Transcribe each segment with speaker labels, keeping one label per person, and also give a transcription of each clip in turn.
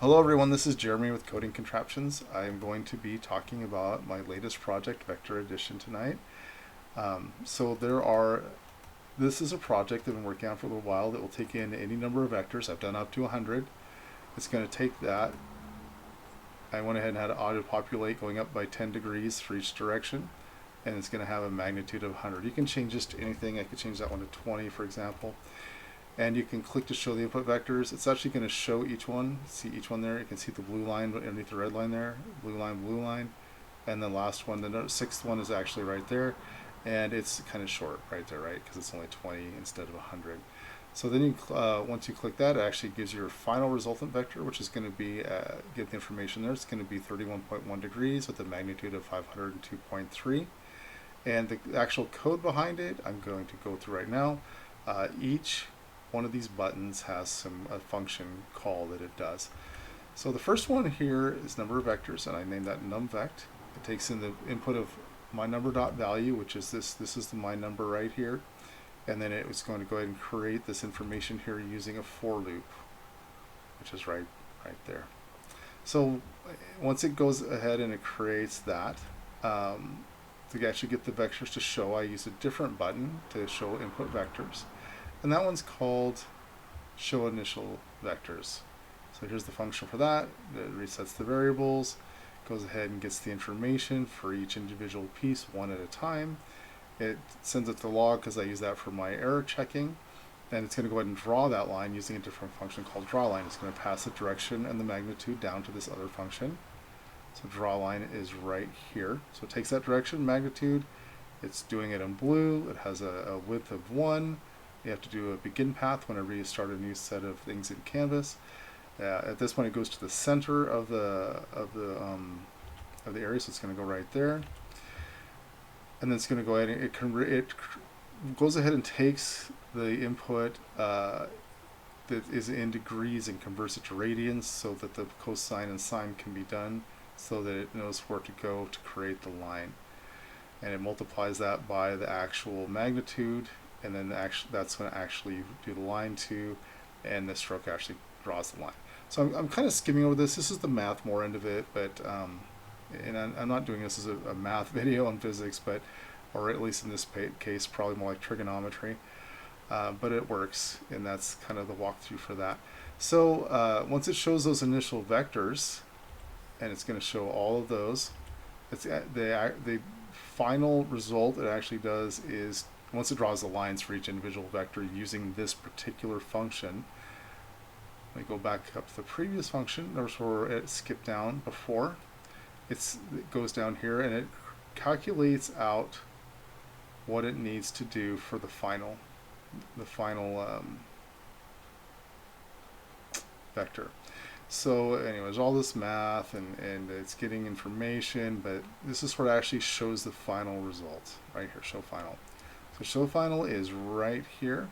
Speaker 1: Hello everyone, this is Jeremy with Coding Contraptions. I'm going to be talking about my latest project, Vector Addition, tonight. This is a project that I've been working on for a little while that will take in any number of vectors. I've done up to 100. It's going to take that. I went ahead and had it auto-populate going up by 10 degrees for each direction, and it's going to have a magnitude of 100. You can change this to anything. I could change that one to 20, for example. And you can click to show the input vectors. It's actually going to show each one. See each one there? You can see the blue line underneath the red line there. Blue line. And the last one, the sixth one is actually right there. And it's kind of short right there, right? Because it's only 20 instead of 100. So then once you click that, it actually gives your final resultant vector, which is going to be, get the information there. It's going to be 31.1 degrees with a magnitude of 502.3. And the actual code behind it, I'm going to go through right now. Each one of these buttons has a function call that it does. So the first one here is number of vectors, and I named that numVect. It takes in the input of my number.value, which is this. This is my number right here, and then it's going to go ahead and create this information here using a for loop, which is right there. So once it goes ahead and it creates that, to actually get the vectors to show, I use a different button to show input vectors. And that one's called show initial vectors. So here's the function for that. It resets the variables, goes ahead and gets the information for each individual piece one at a time. It sends it to log because I use that for my error checking. And it's going to go ahead and draw that line using a different function called drawLine. It's going to pass the direction and the magnitude down to this other function. So drawLine is right here. So it takes that direction, magnitude. It's doing it in blue. It has a width of 1. You have to do a begin path whenever you start a new set of things in Canvas. At this point, it goes to the center of the area, so it's going to go right there. And then it's going to go ahead and it goes ahead and takes the input that is in degrees and converts it to radians, so that the cosine and sine can be done, so that it knows where to go to create the line. And it multiplies that by the actual magnitude. And then that's when actually you do the line to, and the stroke actually draws the line. So I'm kind of skimming over this. This is the math more end of it, but and I'm not doing this as a math video on physics, or at least in this case, probably more like trigonometry. But it works, and that's kind of the walkthrough for that. So once it shows those initial vectors, and it's going to show all of those, the final result it actually does is, once it draws the lines for each individual vector using this particular function, let me go back up to the previous function. There's where it skipped down before. It goes down here and it calculates out what it needs to do for the final vector. So anyways, all this math and it's getting information, but this is where it actually shows the final result right here. Show final. So show final is right here.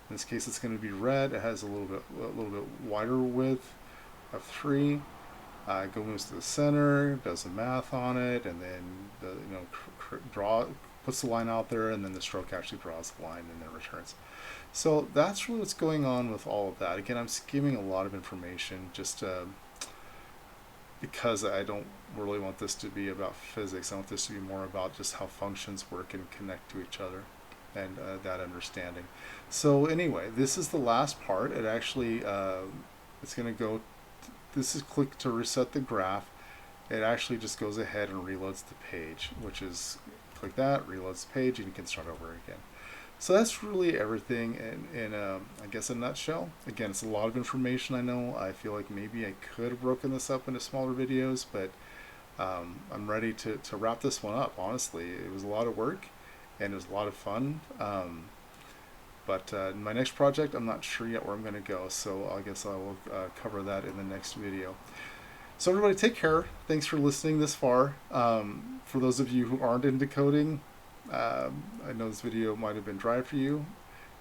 Speaker 1: In this case, it's going to be red. It has a little bit wider width of 3. Moves to the center, does the math on it, and then puts the line out there, and then the stroke actually draws the line and then returns. So that's really what's going on with all of that. Again, I'm skimming a lot of information just because I don't really want this to be about physics. I want this to be more about just how functions work and connect to each other, and that understanding. So anyway, this is the last part. It actually, it's going to go, this is click to reset the graph. It actually just goes ahead and reloads the page, which is, click that, reloads the page, and you can start over again. So that's really everything in I guess, a nutshell. Again, it's a lot of information, I know. I feel like maybe I could have broken this up into smaller videos, but I'm ready to wrap this one up, honestly. It was a lot of work, and it was a lot of fun. But in my next project, I'm not sure yet where I'm going to go, so I guess I will cover that in the next video. So everybody, take care. Thanks for listening this far. For those of you who aren't into coding, I know this video might have been dry for you.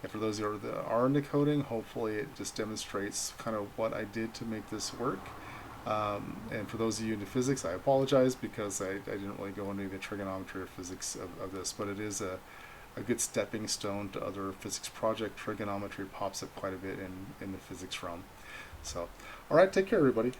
Speaker 1: And for those of you that are into coding, hopefully it just demonstrates kind of what I did to make this work. And for those of you into physics, I apologize because I didn't really go into the trigonometry or physics of this, but it is a good stepping stone to other physics project. Trigonometry pops up quite a bit in the physics realm. So, all right, take care, everybody.